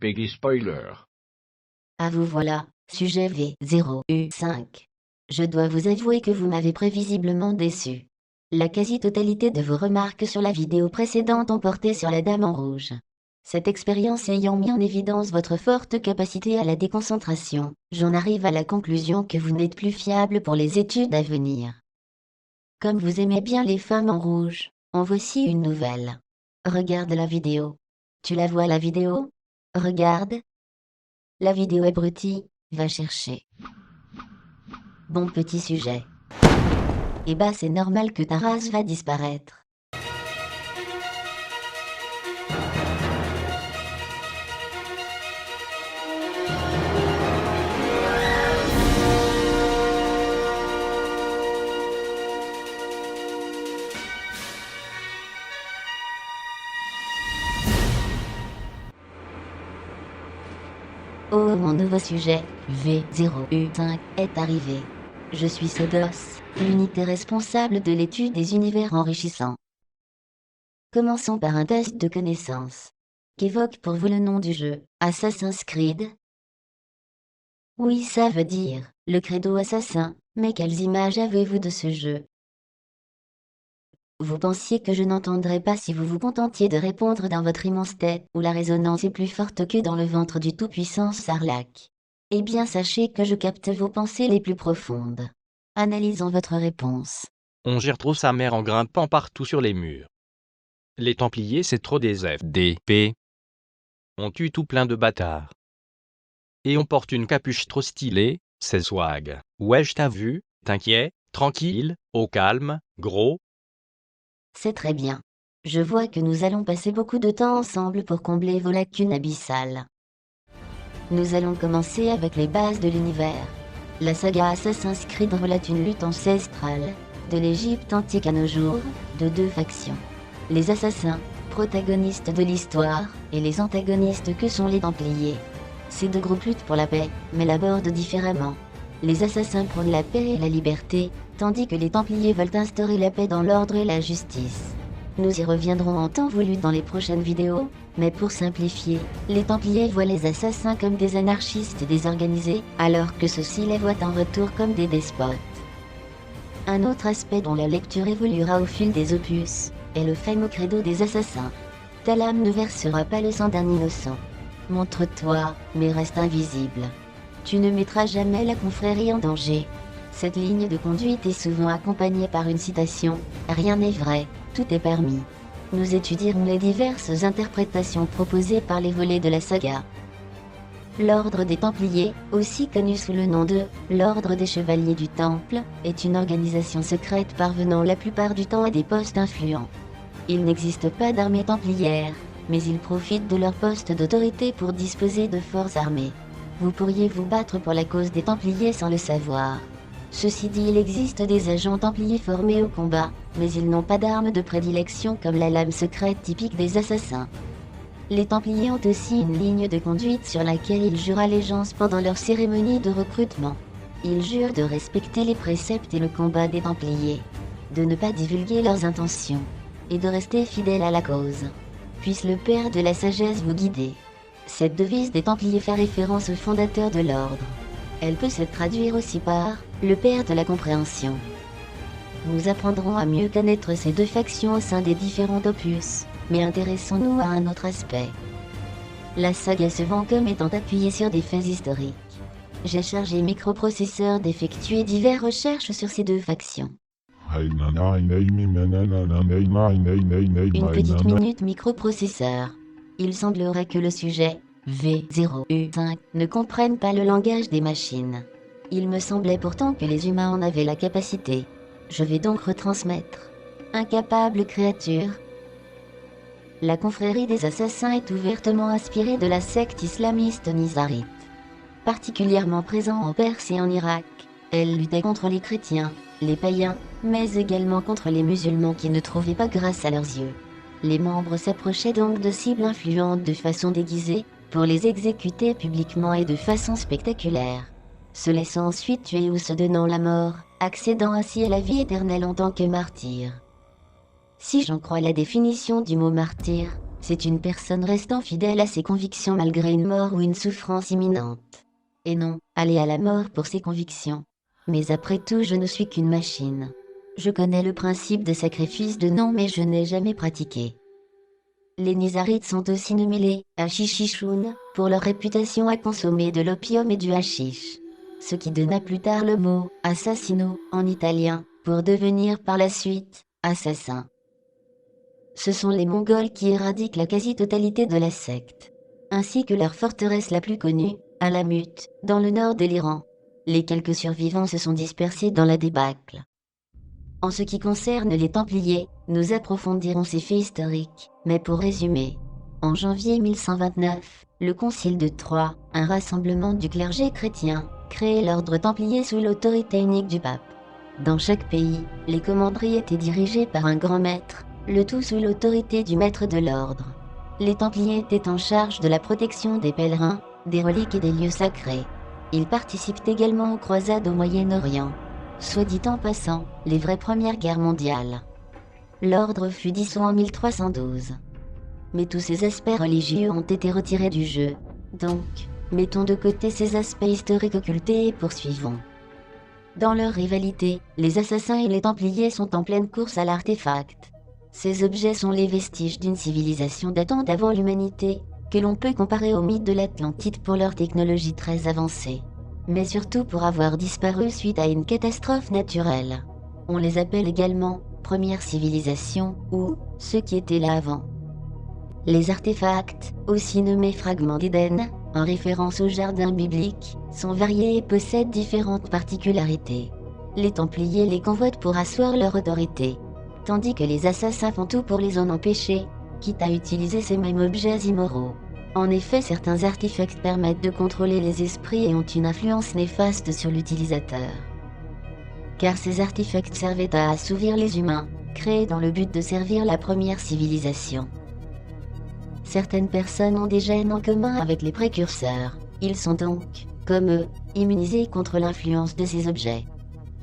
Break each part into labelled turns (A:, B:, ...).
A: Peggy Spoiler.
B: Ah vous voilà, sujet V0U5. Je dois vous avouer que vous m'avez prévisiblement déçu. La quasi-totalité de vos remarques sur la vidéo précédente ont porté sur la Dame en rouge. Cette expérience ayant mis en évidence votre forte capacité à la déconcentration, j'en arrive à la conclusion que vous n'êtes plus fiable pour les études à venir. Comme vous aimez bien les femmes en rouge, en voici une nouvelle. Regarde la vidéo. Tu la vois la vidéo? Regarde. La vidéo abrutie, va chercher. Bon petit sujet. Eh bah c'est normal que ta race va disparaître. Oh mon nouveau sujet, V0U5, est arrivé. Je suis Sodos, l'unité responsable de l'étude des univers enrichissants. Commençons par un test de connaissance. Qu'évoque pour vous le nom du jeu, Assassin's Creed? Oui, ça veut dire, le credo assassin, mais quelles images avez-vous de ce jeu? Vous pensiez que je n'entendrais pas si vous vous contentiez de répondre dans votre immense tête où la résonance est plus forte que dans le ventre du tout-puissant Sarlac. Eh bien sachez que je capte vos pensées les plus profondes. Analysons votre réponse.
C: On gère trop sa mère en grimpant partout sur les murs. Les Templiers c'est trop des FDP. On tue tout plein de bâtards. Et on porte une capuche trop stylée, c'est swag. Wesh t'as vu, t'inquiète, tranquille, au calme, gros.
B: C'est très bien. Je vois que nous allons passer beaucoup de temps ensemble pour combler vos lacunes abyssales. Nous allons commencer avec les bases de l'univers. La saga Assassin's Creed relate une lutte ancestrale, de l'Égypte antique à nos jours, de deux factions. Les assassins, protagonistes de l'histoire, et les antagonistes que sont les Templiers. Ces deux groupes luttent pour la paix, mais l'abordent différemment. Les assassins prônent la paix et la liberté, tandis que les Templiers veulent instaurer la paix dans l'ordre et la justice. Nous y reviendrons en temps voulu dans les prochaines vidéos, mais pour simplifier, les Templiers voient les assassins comme des anarchistes désorganisés, alors que ceux-ci les voient en retour comme des despotes. Un autre aspect dont la lecture évoluera au fil des opus, est le fameux credo des assassins. Ta lame ne versera pas le sang d'un innocent. Montre-toi, mais reste invisible. Tu ne mettras jamais la confrérie en danger. Cette ligne de conduite est souvent accompagnée par une citation « Rien n'est vrai, tout est permis ». Nous étudierons les diverses interprétations proposées par les volets de la saga. L'Ordre des Templiers, aussi connu sous le nom de « l'Ordre des Chevaliers du Temple », est une organisation secrète parvenant la plupart du temps à des postes influents. Il n'existe pas d'armée templière, mais ils profitent de leur poste d'autorité pour disposer de forces armées. Vous pourriez vous battre pour la cause des Templiers sans le savoir. Ceci dit, il existe des agents templiers formés au combat, mais ils n'ont pas d'armes de prédilection comme la lame secrète typique des assassins. Les Templiers ont aussi une ligne de conduite sur laquelle ils jurent allégeance pendant leur cérémonie de recrutement. Ils jurent de respecter les préceptes et le combat des Templiers, de ne pas divulguer leurs intentions, et de rester fidèles à la cause. Puisse le Père de la Sagesse vous guider. Cette devise des Templiers fait référence au fondateur de l'ordre. Elle peut se traduire aussi par « le Père de la compréhension ». Nous apprendrons à mieux connaître ces deux factions au sein des différents opus, mais intéressons-nous à un autre aspect. La saga se vend comme étant appuyée sur des faits historiques. J'ai chargé microprocesseur d'effectuer diverses recherches sur ces deux factions. Une petite minute microprocesseur. Il semblerait que le sujet V0U5 ne comprenne pas le langage des machines. Il me semblait pourtant que les humains en avaient la capacité. Je vais donc retransmettre. Incapable créature. La confrérie des assassins est ouvertement inspirée de la secte islamiste nizarite. Particulièrement présent en Perse et en Irak, elle luttait contre les chrétiens, les païens, mais également contre les musulmans qui ne trouvaient pas grâce à leurs yeux. Les membres s'approchaient donc de cibles influentes de façon déguisée, pour les exécuter publiquement et de façon spectaculaire, se laissant ensuite tuer ou se donnant la mort, accédant ainsi à la vie éternelle en tant que martyr. Si j'en crois la définition du mot martyr, C'est une personne restant fidèle à ses convictions malgré une mort ou une souffrance imminente. Et non, aller à la mort pour ses convictions. Mais après tout, je ne suis qu'une machine. Je connais le principe de sacrifice de non, mais je n'ai jamais pratiqué. Les Nizarites sont aussi nommés les Hashishishoun pour leur réputation à consommer de l'opium et du hashish. Ce qui donna plus tard le mot assassino en italien pour devenir par la suite assassin. Ce sont les Mongols qui éradiquent la quasi-totalité de la secte, ainsi que leur forteresse la plus connue, Alamut, dans le nord de l'Iran. Les quelques survivants se sont dispersés dans la débâcle. En ce qui concerne les Templiers, nous approfondirons ces faits historiques, mais pour résumer, en janvier 1129, le Concile de Troyes, un rassemblement du clergé chrétien, créait l'ordre templier sous l'autorité unique du pape. Dans chaque pays, les commanderies étaient dirigées par un grand maître, le tout sous l'autorité du maître de l'ordre. Les Templiers étaient en charge de la protection des pèlerins, des reliques et des lieux sacrés. Ils participent également aux croisades au Moyen-Orient. Soit dit en passant, les vraies premières guerres mondiales. L'ordre fut dissous en 1312. Mais tous ces aspects religieux ont été retirés du jeu. Donc, mettons de côté ces aspects historiques occultés et poursuivons. Dans leur rivalité, les assassins et les Templiers sont en pleine course à l'artefact. Ces objets sont les vestiges d'une civilisation datant d'avant l'humanité, que l'on peut comparer aux mythes de l'Atlantide pour leur technologie très avancée. Mais surtout pour avoir disparu suite à une catastrophe naturelle. On les appelle également première civilisation ou ceux qui étaient là avant. Les artefacts, aussi nommés fragments d'Éden, en référence au jardin biblique, sont variés et possèdent différentes particularités. Les Templiers les convoitent pour asseoir leur autorité, tandis que les assassins font tout pour les en empêcher, quitte à utiliser ces mêmes objets immoraux. En effet, certains artefacts permettent de contrôler les esprits et ont une influence néfaste sur l'utilisateur. Car ces artefacts servaient à assouvir les humains, créés dans le but de servir la première civilisation. Certaines personnes ont des gènes en commun avec les précurseurs. Ils sont donc, comme eux, immunisés contre l'influence de ces objets.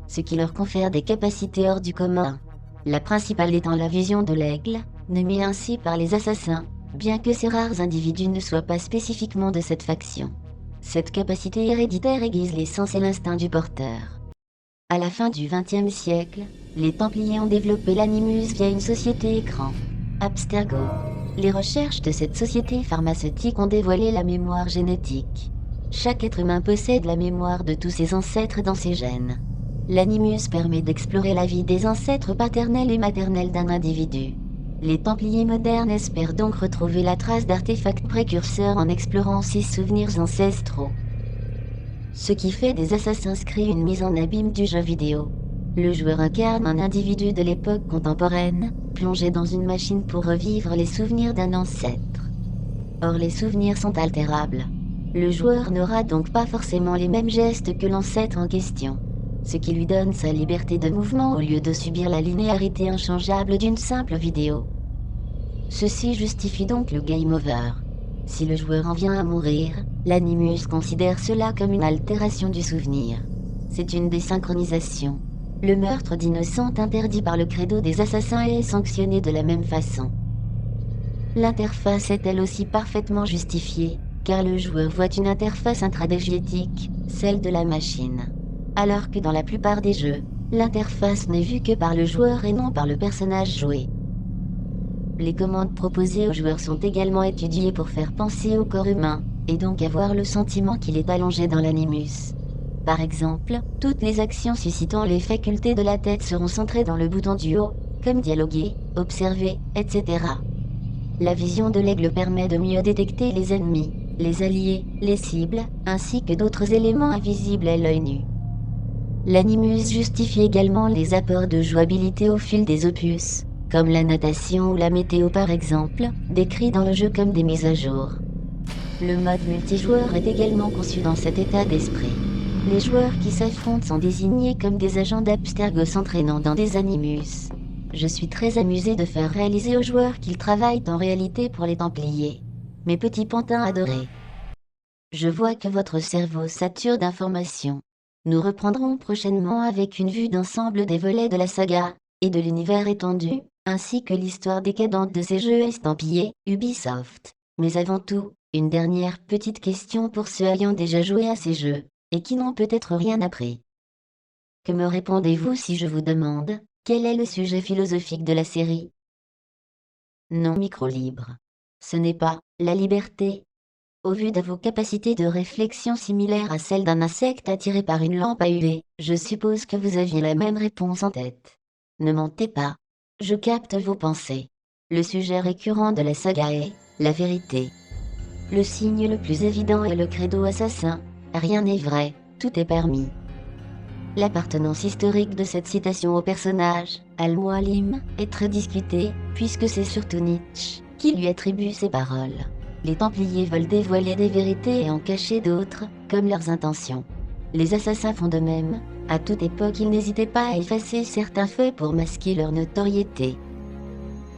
B: Ce qui leur confère des capacités hors du commun. La principale étant la vision de l'aigle, nommée ainsi par les assassins, bien que ces rares individus ne soient pas spécifiquement de cette faction. Cette capacité héréditaire aiguise les sens et l'instinct du porteur. À la fin du XXe siècle, les Templiers ont développé l'animus via une société écran, Abstergo. Les recherches de cette société pharmaceutique ont dévoilé la mémoire génétique. Chaque être humain possède la mémoire de tous ses ancêtres dans ses gènes. L'animus permet d'explorer la vie des ancêtres paternels et maternels d'un individu. Les Templiers modernes espèrent donc retrouver la trace d'artefacts précurseurs en explorant ces souvenirs ancestraux. Ce qui fait des Assassin's Creed une mise en abîme du jeu vidéo. Le joueur incarne un individu de l'époque contemporaine, plongé dans une machine pour revivre les souvenirs d'un ancêtre. Or les souvenirs sont altérables. Le joueur n'aura donc pas forcément les mêmes gestes que l'ancêtre en question, ce qui lui donne sa liberté de mouvement au lieu de subir la linéarité inchangeable d'une simple vidéo. Ceci justifie donc le game over. Si le joueur en vient à mourir, l'animus considère cela comme une altération du souvenir. C'est une désynchronisation. Le meurtre d'innocents interdit par le credo des assassins est sanctionné de la même façon. L'interface est elle aussi parfaitement justifiée, car le joueur voit une interface intradégétique, celle de la machine. Alors que dans la plupart des jeux, l'interface n'est vue que par le joueur et non par le personnage joué. Les commandes proposées aux joueurs sont également étudiées pour faire penser au corps humain, et donc avoir le sentiment qu'il est allongé dans l'animus. Par exemple, toutes les actions suscitant les facultés de la tête seront centrées dans le bouton du haut, comme dialoguer, observer, etc. La vision de l'aigle permet de mieux détecter les ennemis, les alliés, les cibles, ainsi que d'autres éléments invisibles à l'œil nu. L'animus justifie également les apports de jouabilité au fil des opus, comme la natation ou la météo par exemple, décrits dans le jeu comme des mises à jour. Le mode multijoueur est également conçu dans cet état d'esprit. Les joueurs qui s'affrontent sont désignés comme des agents d'Abstergo s'entraînant dans des animus. Je suis très amusé de faire réaliser aux joueurs qu'ils travaillent en réalité pour les Templiers. Mes petits pantins adorés. Je vois que votre cerveau sature d'informations. Nous reprendrons prochainement avec une vue d'ensemble des volets de la saga, et de l'univers étendu, ainsi que l'histoire décadente de ces jeux estampillés Ubisoft. Mais avant tout, une dernière petite question pour ceux ayant déjà joué à ces jeux, et qui n'ont peut-être rien appris. Que me répondez-vous si je vous demande, quel est le sujet philosophique de la série? Non, micro libre. Ce n'est pas la liberté. Au vu de vos capacités de réflexion similaires à celles d'un insecte attiré par une lampe à UV, je suppose que vous aviez la même réponse en tête. Ne mentez pas. Je capte vos pensées. Le sujet récurrent de la saga est la vérité. Le signe le plus évident est le credo assassin. Rien n'est vrai, tout est permis. L'appartenance historique de cette citation au personnage, Al-Mualim, est très discutée, puisque c'est surtout Nietzsche qui lui attribue ces paroles. Les Templiers veulent dévoiler des vérités et en cacher d'autres, comme leurs intentions. Les assassins font de même. À toute époque, ils n'hésitaient pas à effacer certains faits pour masquer leur notoriété.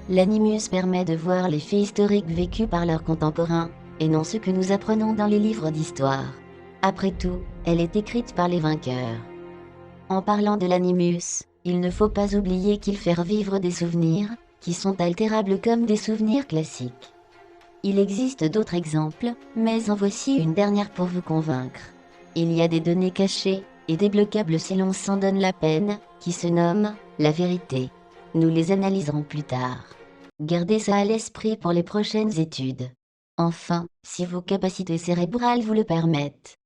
B: L'animus permet de voir les faits historiques vécus par leurs contemporains, et non ceux que nous apprenons dans les livres d'histoire. Après tout, elle est écrite par les vainqueurs. En parlant de l'animus, il ne faut pas oublier qu'il fait revivre des souvenirs, qui sont altérables comme des souvenirs classiques. Il existe d'autres exemples, mais en voici une dernière pour vous convaincre. Il y a des données cachées, et débloquables si l'on s'en donne la peine, qui se nomment la vérité. Nous les analyserons plus tard. Gardez ça à l'esprit pour les prochaines études. Enfin, si vos capacités cérébrales vous le permettent,